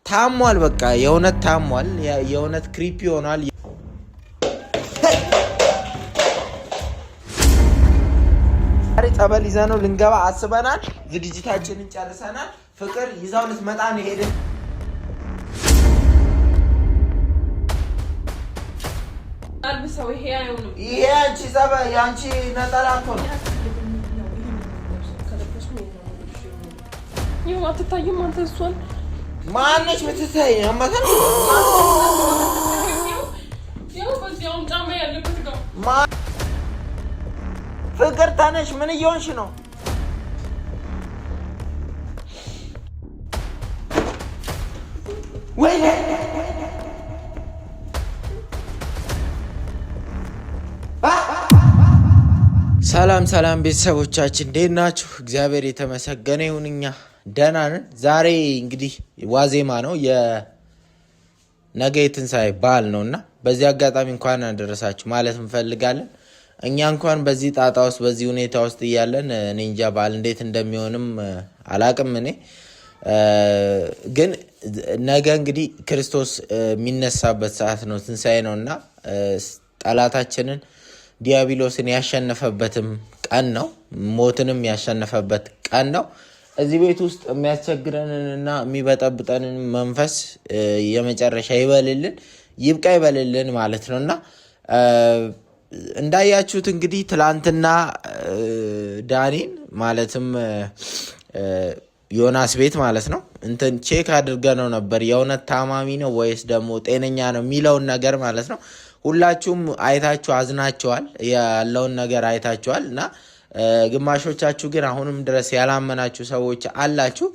ታሟል። በቃ የእውነት ታሟል። የእውነት ክሪፒ ሆኗል። ዛሬ ጸበል ይዘነው ልንገባ አስበናል። ዝግጅታችንን ጨርሰናል። ፍቅር ይዛው ልትመጣ ነው ሄደን ይሄ አንቺ ጸበል ያንቺ ነጠላ እኮ ነው። አትታይም አንተ እሷን ማነች ምትታይ? አማታን ፍቅር ተነሽ። ምን እየሆንሽ ነው? ወይኔ ሰላም ሰላም ቤተሰቦቻችን እንዴት ናችሁ? እግዚአብሔር የተመሰገነ ይሁን እኛ ደህና ነን። ዛሬ እንግዲህ ዋዜማ ነው፣ የነገ የትንሣኤ በዓል ነውና በዚህ አጋጣሚ እንኳን አደረሳችሁ ማለት እንፈልጋለን። እኛ እንኳን በዚህ ጣጣ ውስጥ በዚህ ሁኔታ ውስጥ እያለን እኔ እንጃ በዓል እንዴት እንደሚሆንም አላቅም። እኔ ግን ነገ እንግዲህ ክርስቶስ የሚነሳበት ሰዓት ነው፣ ትንሣኤ ነውና ጠላታችንን ዲያብሎስን ያሸነፈበትም ቀን ነው፣ ሞትንም ያሸነፈበት ቀን ነው። እዚህ ቤት ውስጥ የሚያስቸግረንንና የሚበጠብጠንን መንፈስ የመጨረሻ ይበልልን፣ ይብቃ ይበልልን ማለት ነው እና እንዳያችሁት እንግዲህ ትላንትና ዳኒን ማለትም ዮናስ ቤት ማለት ነው እንትን ቼክ አድርገነው ነበር። የእውነት ታማሚ ነው ወይስ ደግሞ ጤነኛ ነው የሚለውን ነገር ማለት ነው። ሁላችሁም አይታችሁ አዝናችኋል፣ ያለውን ነገር አይታችኋል እና ግማሾቻችሁ ግን አሁንም ድረስ ያላመናችሁ ሰዎች አላችሁ።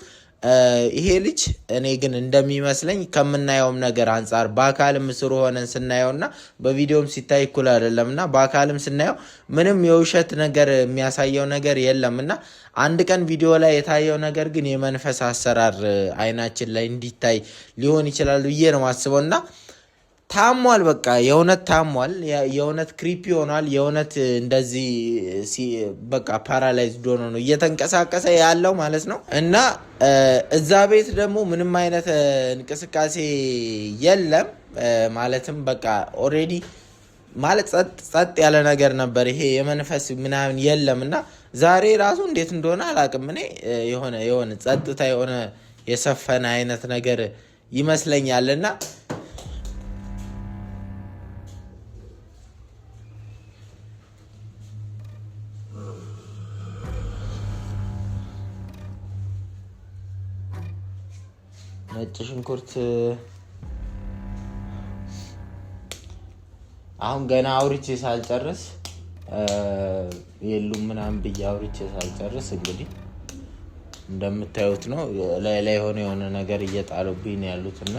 ይሄ ልጅ እኔ ግን እንደሚመስለኝ ከምናየውም ነገር አንጻር በአካልም ስሩ ሆነን ስናየውና በቪዲዮም ሲታይ እኩል አይደለምና በአካልም ስናየው ምንም የውሸት ነገር የሚያሳየው ነገር የለምና አንድ ቀን ቪዲዮ ላይ የታየው ነገር ግን የመንፈስ አሰራር አይናችን ላይ እንዲታይ ሊሆን ይችላል ብዬ ነው ማስበውና ታሟል። በቃ የእውነት ታሟል። የእውነት ክሪፒ ሆኗል። የእውነት እንደዚህ በቃ ፓራላይዝድ ሆኖ ነው እየተንቀሳቀሰ ያለው ማለት ነው እና እዛ ቤት ደግሞ ምንም አይነት እንቅስቃሴ የለም ማለትም በቃ ኦልሬዲ ማለት ጸጥ ያለ ነገር ነበር። ይሄ የመንፈስ ምናምን የለም እና ዛሬ ራሱ እንዴት እንደሆነ አላውቅም። እኔ የሆነ ጸጥታ የሆነ የሰፈነ አይነት ነገር ይመስለኛል እና ነጭ ሽንኩርት አሁን ገና አውርቼ ሳልጨርስ የሉም ምናምን ብዬ አውርቼ ሳልጨርስ እንግዲህ እንደምታዩት ነው ላይ የሆነ ነገር እየጣሉብኝ ነው ያሉትና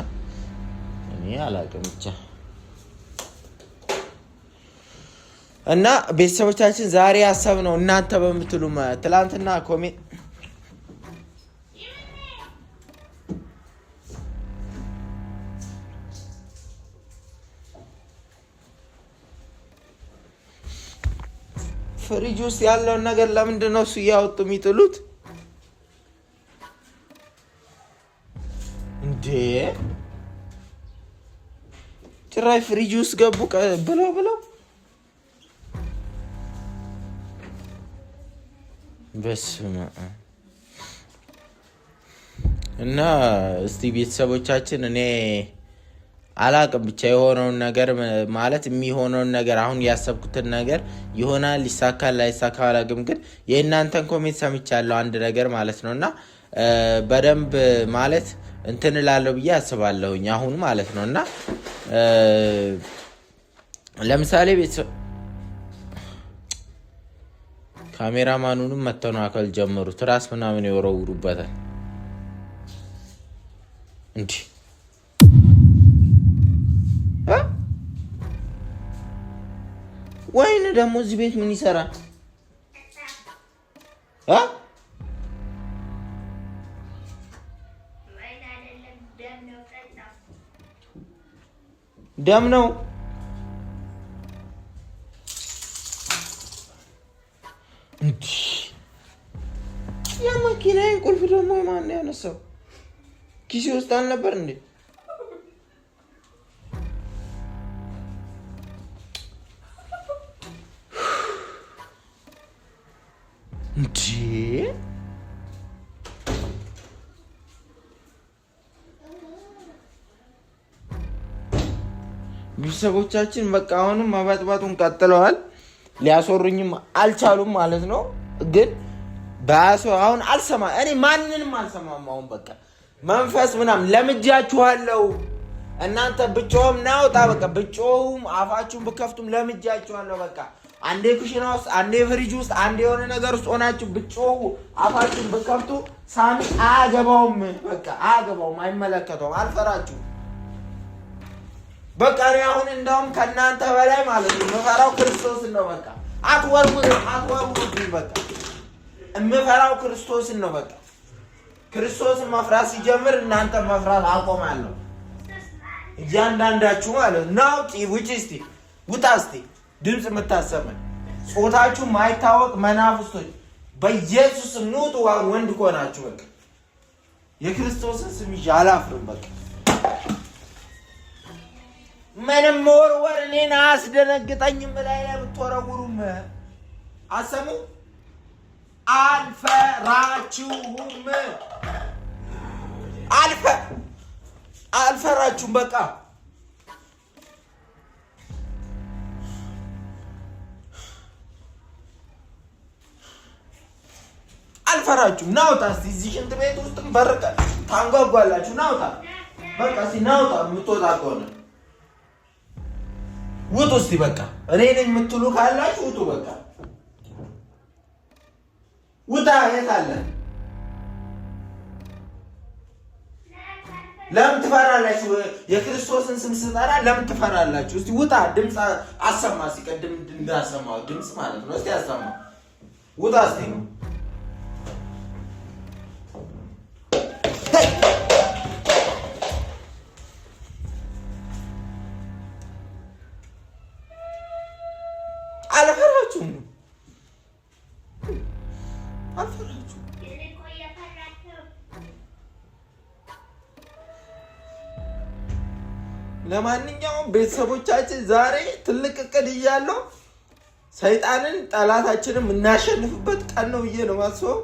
እኔ አላውቅም ብቻ እና ቤተሰቦቻችን ዛሬ ያሰብነው እናንተ በምትሉ ትላንትና ኮሜንት ፍሪጅ ውስጥ ያለውን ነገር ለምንድን ነው እሱ እያወጡ የሚጥሉት እንዴ? ጭራሽ ፍሪጅ ውስጥ ገቡ ብለው በስመ አብ። እና እስቲ ቤተሰቦቻችን እኔ አላቅም ብቻ የሆነውን ነገር ማለት የሚሆነውን ነገር አሁን ያሰብኩትን ነገር ይሆናል ሊሳካል ላይሳካ አላቅም። ግን የእናንተን ኮሜንት ሰምቻለሁ አንድ ነገር ማለት ነው እና በደንብ ማለት እንትን እላለሁ ብዬ አስባለሁኝ አሁን ማለት ነው እና ለምሳሌ ቤተሰብ ካሜራማኑንም መተናከል ጀመሩ። ትራስ ምናምን ይወረውሩበታል እንዲህ ወይኔ ደግሞ እዚህ ቤት ምን ይሰራል? ደም ነው የመኪናዬን ቁልፍ ደግሞ ማን ያነሳው? ኪሴ ውስጥ አልነበር እንዴ? እንዴ ቤተሰቦቻችን በቃ አሁንም ማባጥባጡን ቀጥለዋል። ሊያስወሩኝም አልቻሉም ማለት ነው። ግን አሁን አልሰማ እኔ ማንንም አልሰማም። አሁን በቃ መንፈስ ምናምን ለምጃችኋለሁ። እናንተ ብጮህም ናውጣ በቃ ብጮህም አፋችሁን ብከፍቱም ለምጃችኋለሁ። በቃ አንዴ ኩሽና ውስጥ አንዴ ፍሪጅ ውስጥ አንዴ የሆነ ነገር ውስጥ ሆናችሁ ብጮሁ አፋችሁን ብከፍቱ ሳሚ አያገባውም። በቃ አያገባውም፣ አይመለከተውም። አልፈራችሁም። በቃ እኔ አሁን እንደውም ከእናንተ በላይ ማለት ነው የምፈራው ክርስቶስን ነው። በቃ አትወርውሩ። በቃ የምፈራው ክርስቶስን ነው። በቃ ክርስቶስን መፍራት ሲጀምር እናንተ መፍራት አቆማለሁ። እያንዳንዳችሁ ማለት ነው። ውጪ እስቲ ውጣ እስቲ ድምፅ የምታሰማኝ ጾታችሁ ማይታወቅ መናፍስቶች በኢየሱስ ንውጡ። ወንድ ከሆናችሁ በቃ የክርስቶስን ስም ይዤ አላፍርም። በቃ ምንም መወርወር እኔን አያስደነግጠኝም። ላይ ብትወረውሩም አሰሙ። አልፈራችሁም። አልፈራችሁም። በቃ አልፈራችሁም። ናውጣ እስቲ እዚህ ሽንት ቤት ውስጥም በርቀ ታንጓጓላችሁ። ናውጣ በቃ እስቲ ናውጣ። የምትወጣ ከሆነ ውጡ እስቲ በቃ እኔ ነኝ የምትሉ ካላችሁ ውጡ። በቃ ውጣ። የት አለ? ለምን ትፈራላችሁ? የክርስቶስን ስም ስጠራ ለምን ትፈራላችሁ? እስቲ ውጣ። ድምፅ አሰማ። ሲቀድም እንዳሰማው ድምፅ ማለት ነው። እስቲ አሰማ። ውጣ እስቲ ነው አልፈራችሁም። ለማንኛውም ቤተሰቦቻችን ዛሬ ትልቅ እቅድ እያለው ሰይጣንን ጠላታችንን እናሸንፍበት ቀን ነው ብዬ ነው ማስበው።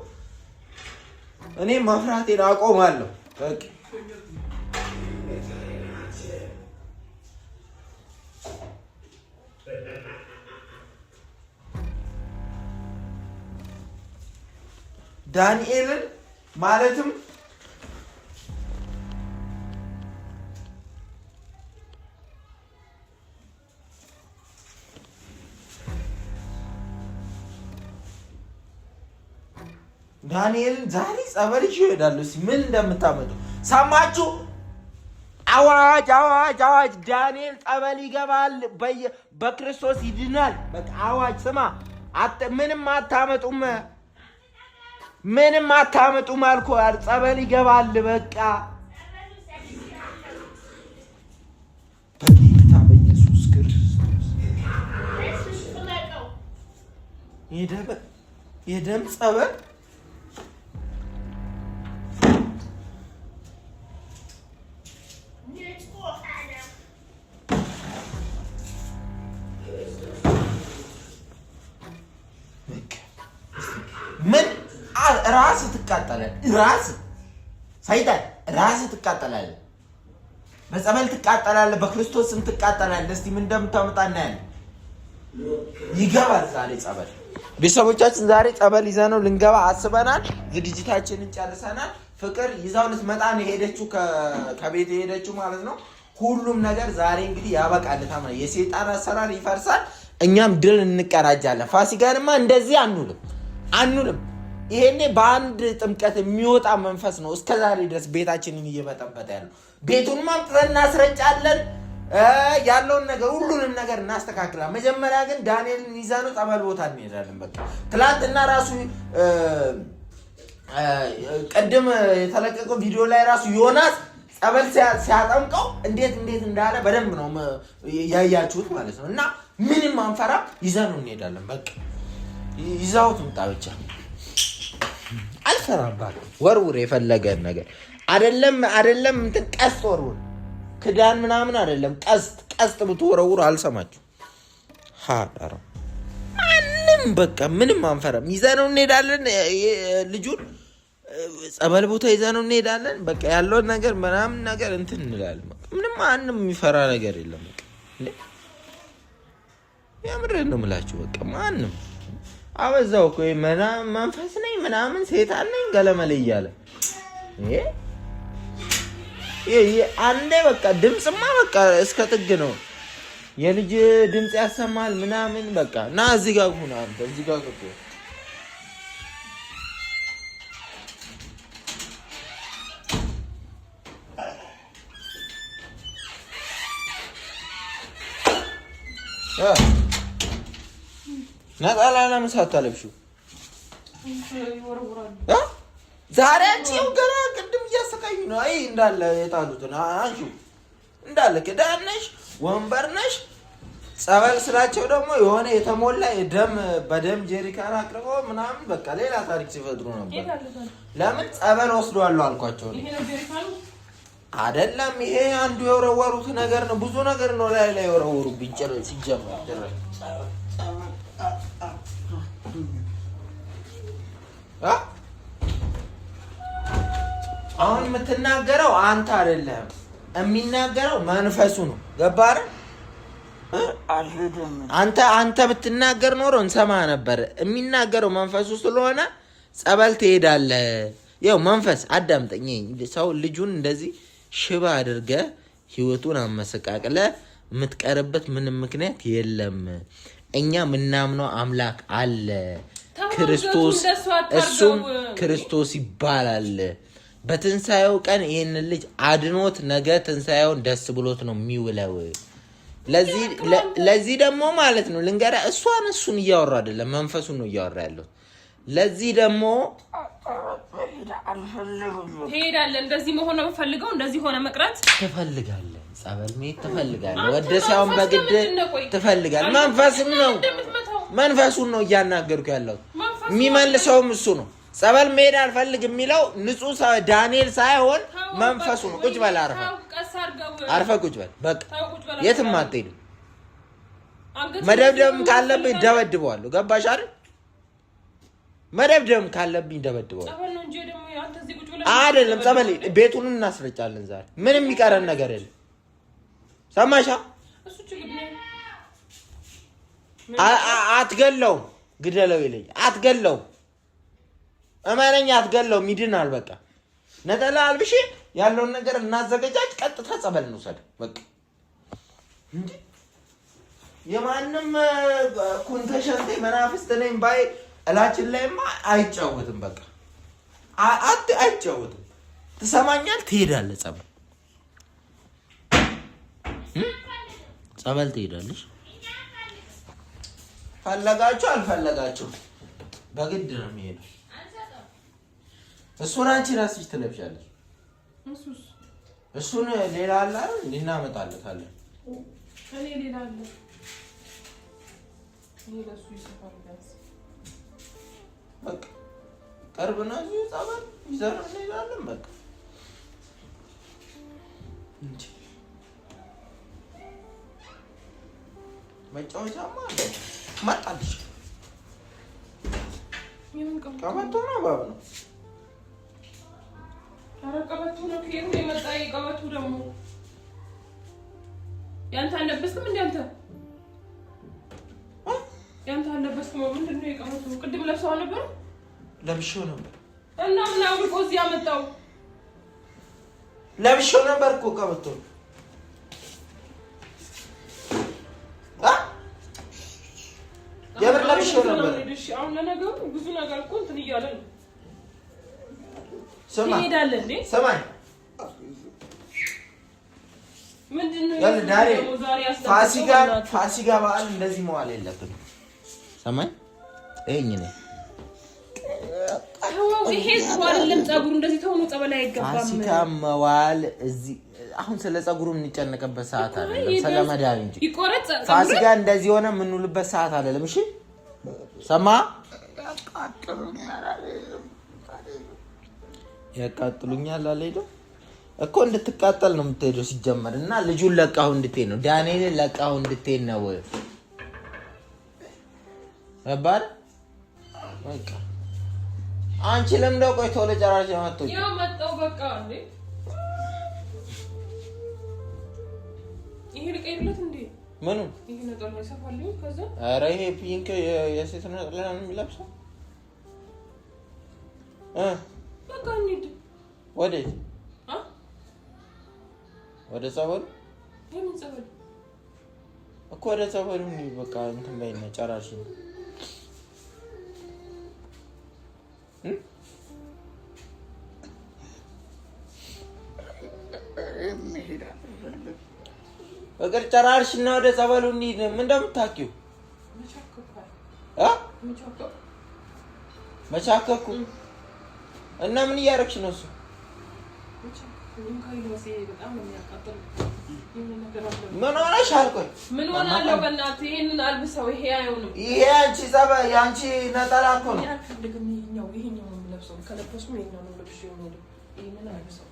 እኔ መፍራቴን አቆማለሁ። በቃ ዳንኤልን ማለትም ዳንኤልን ዛሬ ጸበል ይዤ እሄዳለሁ። ምን እንደምታመጡ ሰማችሁ? አዋጅ አዋጅ አዋጅ! ዳንኤል ጸበል ይገባል፣ በክርስቶስ ይድናል። በቃ አዋጅ! ስማ፣ ምንም አታመጡም፣ ምንም አታመጡም አልኩህ። ጸበል ይገባል። በቃ በጌታ በኢየሱስ ክርስቶስ የደም ጸበል ምን ራስ ትቃጠላለህ? ራስ ሰይጣን ራስ ትቃጠላለህ። በጸበል ትቃጠላለህ፣ በክርስቶስ ስም ትቃጠላለህ። እስቲ ምን እንደምታመጣ እናያለን። ይገባል ዛሬ ጸበል። ቤተሰቦቻችን ዛሬ ጸበል ይዘነው ልንገባ አስበናል። ዝግጅታችንን ጨርሰናል። ፍቅር ይዛው ልትመጣ ነው የሄደችው፣ ከቤት የሄደችው ማለት ነው። ሁሉም ነገር ዛሬ እንግዲህ ያበቃል። ታማኝ የሰይጣን አሰራር ይፈርሳል፣ እኛም ድል እንቀዳጃለን። ፋሲካንማ እንደዚህ አንውልም። ይሄኔ በአንድ ጥምቀት የሚወጣ መንፈስ ነው እስከዛሬ ድረስ ቤታችንን እየበጠበጠ ያለው። ቤቱን ማምጥተን እናስረጫለን፣ ያለውን ነገር ሁሉንም ነገር እናስተካክላለን። መጀመሪያ ግን ዳንኤልን ይዘነው ጸበል ቦታ እንሄዳለን። በቃ ትላንትና ራሱ ቀደም የተለቀቀው ቪዲዮ ላይ ራሱ ዮናስ ጸበል ሲያጠምቀው እንዴት እንዳለ በደንብ ነው ያያችሁት ማለት ነው። እና ምንም አንፈራ፣ ይዘነው እንሄዳለን። በቃ ይዛው ትምጣ ብቻ። አልፈራም። ወርውር የፈለገን ነገር አይደለም እንትን ቀስት ወርውር ክዳን ምናምን አይደለም ቀስት ብትወረውር አልሰማችሁ ሃዳራ ማንም በቃ ምንም አንፈራም ይዘነው እንሄዳለን ልጁን ጸበል ቦታ ይዘነው እንሄዳለን በቃ ያለው ነገር ምናምን ነገር እንትን እንላለን ምንም ማንም የሚፈራ ነገር የለም በቃ እንዴ ያምረን ነው የምላችሁ በቃ ማንም አበዛው እኮ መንፈስ ነኝ ምናምን ሰይጣን ነኝ ገለመለ እያለ አንዴ በቃ ድምጽማ በቃ እስከ ጥግ ነው የልጅ ድምጽ ያሰማል ምናምን በቃ ና እዚህ ጋር ሁን አንተ እዚህ ጋር ቁጭ ነጣላ ለምሳት አለብሹ ዛሬ አንቺው ገና ቅድም እያሰቃዩ ነው አይ እንዳለ የጣሉትን አንቺ እንዳለ ከዳነሽ ወንበር ነሽ ጸበል ስላቸው ደግሞ የሆነ የተሞላ በደም ጀሪካን አቅርቦ ምናምን በቃ ሌላ ታሪክ ሲፈጥሩ ነበር ለምን ጸበል ወስዷል አልኳቸው አይደለም ይሄ አንዱ የወረወሩት ነገር ነው ብዙ ነገር ነው ላይ የወረወሩብኝ ሲጀመር ድረስ አሁን የምትናገረው አንተ አይደለም የሚናገረው መንፈሱ ነው ገባህ አንተ ብትናገር ኖሮ እንሰማ ነበር የሚናገረው መንፈሱ ስለሆነ ጸበል ትሄዳለህ ያው መንፈስ አዳምጠኝ ሰው ልጁን እንደዚህ ሽባ አድርገ ህይወቱን አመሰቃቅለ የምትቀርበት ምንም ምክንያት የለም እኛ ምናምነው አምላክ አለ ክርስቶስ እሱም ክርስቶስ ይባላል በትንሳኤው ቀን ይሄን ልጅ አድኖት ነገ ትንሳኤውን ደስ ብሎት ነው የሚውለው ለዚህ ደግሞ ማለት ነው ልንገራ እሱን እያወራ አይደለም መንፈሱን ነው እያወራ ያለው ለዚህ ደግሞ ሄዳለ እንደዚህ መሆን ነው ፈልገው እንደዚህ ሆነ መቅረት ትፈልጋለህ ጸበል ሜት ትፈልጋለህ ወደሳውን በግድ ትፈልጋለህ መንፈሱን ነው እያናገርኩ ያለው የሚመልሰውም እሱ ነው ጸበል ሜት አልፈልግ የሚለው ንጹህ ዳንኤል ሳይሆን መንፈሱ ነው ቁጭ በል አርፈ ቁጭ በል በቃ የትም አትሄድም መደብደብም ካለብኝ ደበድበዋለሁ ገባሽ አይደል መደብደብም ካለብኝ ደበድበዋለሁ አይደለም ጸበል ቤቱን እናስረጫለን ዛሬ ምንም የሚቀረን ነገር የለም ሰማሻ አትገለው ግደለው ይለኝ አትገለው እማነኛ አትገለው ይድናል በቃ ነጠላ አልብሽ ያለውን ነገር እናዘጋጃጅ ቀጥታ ጸበል ነው ሰደ በቃ እንዴ የማንም ኩንተሸንቴ መናፍስት ነኝ ባይ እላችን ላይማ አይጫወትም በቃ አይጫወትም ትሰማኛል ትሄዳለህ ጸበል ትሄዳለሽ ፈለጋችሁ አልፈለጋችሁ በግድ ነው የሚሄደው እሱን አንቺ ራስሽ ትለብሻለሽ እሱን ሌላ አለ እናመጣለታለን እኔ ሌላ አለ እኔ ለሱ ይሰፋል በቃ ቀርብና እዚህ ጸበል ይዘራ እንሄዳለን በቃ እንጂ መጫወቻማ መጣልሽ ቀበቶ ነው ባብ ነው ቀበቶ ነው ከየት የመጣ ቀበቶ ደግሞ ያንተ አለበስክም እንዴ ያንተ አለበስክም ምንድነው የቀበቶ ቅድም ለብሰው ነበር ለብሼው ነበር እና ምን አውቆ እዚህ ያመጣው ለብሼው ነበር እኮ ቀበቶ የብር ለብሼው ነበር እሺ አሁን ለነገሩ ብዙ ነገር እኮ እንትን እያለ ነው ሰማ ይሄዳል እንዴ ሰማይ ምንድነው ዛሬ ፋሲካ በዓል እንደዚህ መዋል የለብንም ሰማይ እኛ ነን ይሄ ጸጉሩን ጸጉሩ እንደዚህ ተሆኖ ጸበል አይገባም ፋሲካ መዋል እዚህ አሁን ስለ ጸጉሩ እንጨነቀበት ሰዓት አይደለም ሰለመዳን እንጂ ይቆረጥ ፋሲካ እንደዚህ ሆነ ምንውልበት ሰዓት አይደለም እሺ ሰማ ያቃጥሉኛል አለይዶ እኮ እንድትቃጠል ነው የምትሄደው ሲጀመር እና ልጁን ለቃው እንድትሄድ ነው ዳንኤልን ለቃው እንድትሄድ ነው አባር በቃ አንቺ ለምን ቆይ ቶሎ ጨራሽ ያመጣው ያው መጣው በቃ እንዴ ይሄ ልቀይርለት እንዴ ምኑ ይሄ ነጠላ ይሰፋልኝ ከዛ ኧረ ይሄ ፒንክ የሴት ነጠላ ነው የሚለብሰው በቃ እንሂድ ወዴት ወደ ጸበሉ የምን ጸበል እኮ ወደ ጸበሉ እንሂድ በቃ እንትን በይና ጨራሽ እግር ጨራርሽና ወደ ጸበሉ እንሂድ ምን እንደምታውቂው መቻከኩ እና ምን እያደረግሽ ነው እሱ ምን ሆነሻል ቆይ ምን ሆናለሁ በእናትህ ይሄንን አልብሰው ይሄ አይሆንም ይሄ አንቺ ጸበል ያንቺ ነጠላ እኮ ነው ይሄኛው ነው የምለብሰው ከለበስኩ ይሄኛው ነው ለብሼ የምሄደው ይሄንን አልብሰው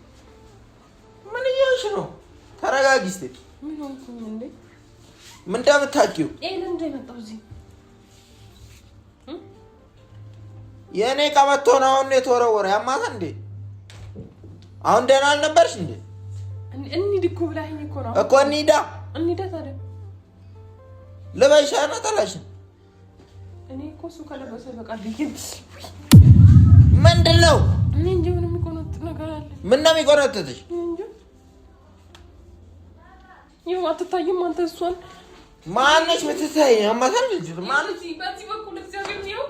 ምን እያልሽ ነው ተረጋጊ እስኪ ምን ሆንኩኝ እንዴ ምን እንደምታውቂው ይሄን እንደመጣው እዚህ የኔ ቀበቶ ነው አሁን የተወረወረ ያማታ እንዴ አሁን ደህና አልነበርሽ እንዴ እንሂድ እኮ ብላኝ እኮ ነው እኮ እንሂዳ ታዲያ ልበሻ ነጠላሽ እኔ እኮ እሱ ከለበሰ በቃ ልጅም ምንድነው እኔ እንጂ ምንም የሚቆነጥ ነገር አለ ምን ነው የሚቆነጥጥሽ ይኸው አትታይም አንተ እሷን ማነሽ ብትታይ ያማታል ልጅ ማነሽ በዚህ በኩል እግዚአብሔር ይኸው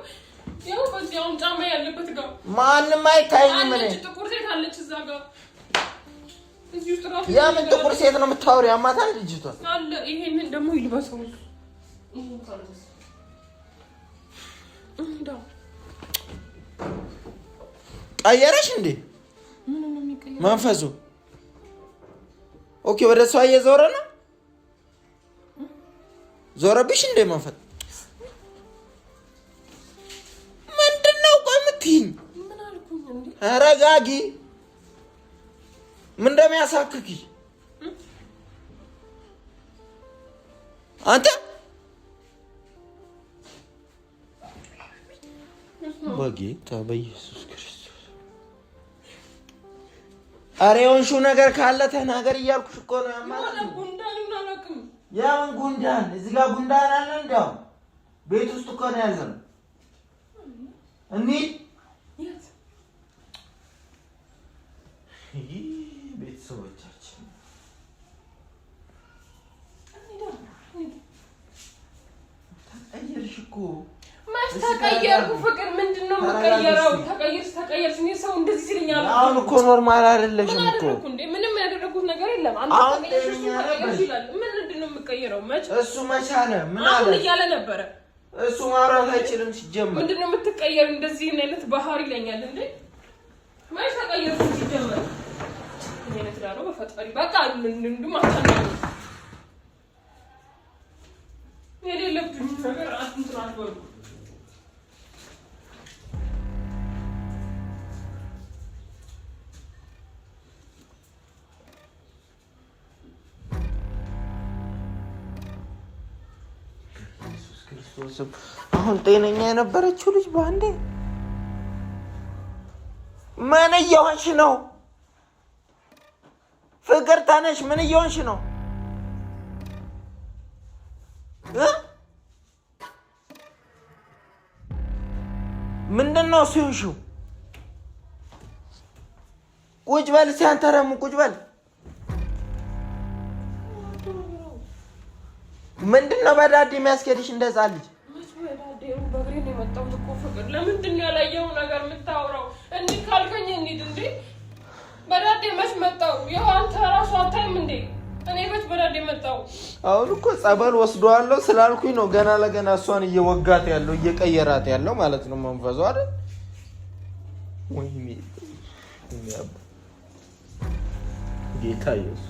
በዚህ አሁን ጫማ ያለበት ጋር ማንም አይታይም ምን ጥቁር ሴት አለች እዛ ጋር እዚህ ውስጥ ራሱ ያ ምን ጥቁር ሴት ነው የምታወሪው ያማታል ልጅቷ አለ ይሄንን ደግሞ ይልበሰው ይሄን ካልበስ እንደው ቀየረሽ እንዴ ምን ነው የሚቀየረው መንፈሱ ኦኬ ወደ እሷ እየዞረ ነው ዞረብሽ እንዴ መንፈስ ምንድነው ቆይ የምትይኝ ምን አልኩኝ እንዴ ተረጋጊ ምን እንደሚያሳክኪ አንተ በጌታ በኢየሱስ ክርስቶስ አሬውንሹ ነገር ካለ ተናገር እያልኩሽ እኮ ነው ያማታል ጉንዳኑን አላውቅም ያምን ጉንዳን እዚህ ጋር ጉንዳን አለ እንደው ቤት ውስጥ እኮ ነው ያለው እንዴ የት ቤተሰቦቻችን ተቀየርሽ እኮ ተቀየርኩ ፍቅር ምንድነው የምቀየረው ተቀየርሽ እኔ ሰው እንደዚህ ሲልኛል አሁን እኮ ኖርማል አይደለሽም እኮ እንዴ ምንም ያደረኩት ነገር የለም አንተ ተቀየርሽ ይላል ምንድነው የምቀየረው እሱ መቻለ ምን አለ አሁን እያለ ነበረ እሱ ማውራት አይችልም ሲጀመር ምንድነው የምትቀየር እንደዚህ አይነት ባህሪ ይለኛል እንዴ ማይሽ ተቀየርኩ ሲጀመር እኔ ነትራሮ በፈጣሪ በቃ ምንድነው ማታናው የሌለብኝ ነገር አትንትራልበሉ አሁን ጤነኛ የነበረችው ልጅ ባንዴ ምን እየሆንሽ ነው ፍቅር ታነሽ ምን እየሆንሽ ነው ምንድነው ሲሆንሽው ቁጭ በል ሲያንተረሙ ቁጭ በል ምንድነው በዳዴ የሚያስኬድሽ እንደዛል ልጅ በዳዴው በግሬ ነው የመጣው እኮ ፍቅር ለምንድነው ያላየው ነገር የምታወራው እንዴ ካልከኝ እንዴ እንዴ በዳዴ መች መጣው ያው አንተ ራሱ አታይም እንዴ እኔ መች በዳዴ መጣው አሁን እኮ ጸበል ወስዷለሁ ስላልኩኝ ነው ገና ለገና እሷን እየወጋት ያለው እየቀየራት ያለው ማለት ነው መንፈሱ አይደል ወይኔ ጌታ ኢየሱስ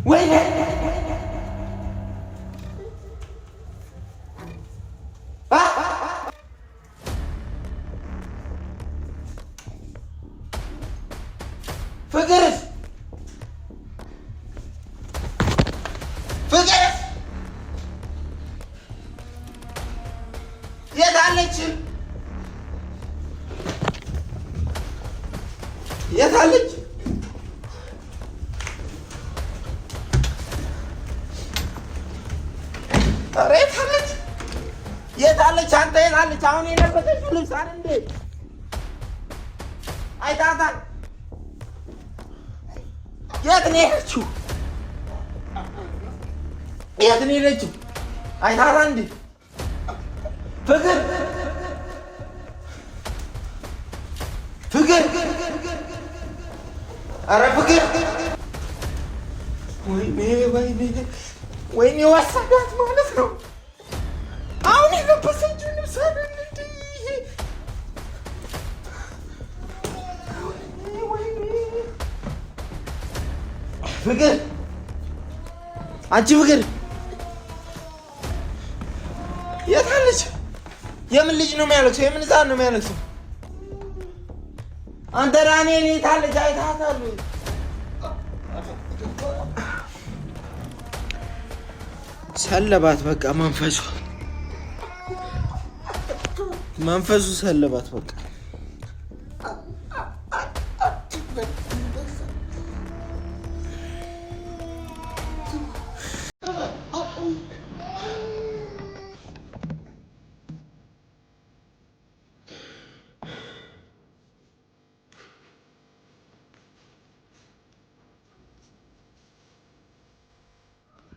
ወይኔ የት አለች? የት አለች? ኧረ የት አለች? የት አለች? አንተ የት አለች? አሁን የለበሰችው ልብስ አይደል እንዴ? አይታታል። የት ነው የሄደችው? የት ነው የሄደችው? አይታታል እንዴ? ፍቅር ፍቅር ኧረ ፍቅር ወይኔ ወሰዳት ማለት ነው። አሁን የለበሰችው ልብስ አይደል እንዴ? ፍቅር አንቺ ፍቅር የት አለች? የምን ልጅ ነው የሚያለቅሰው? የምን ሕፃን ነው የሚያለቅሰው? አንተ ዳንኤል የት አለች? አይተሃታል? ሰለባት በቃ መንፈሱ ሰለባት በቃ።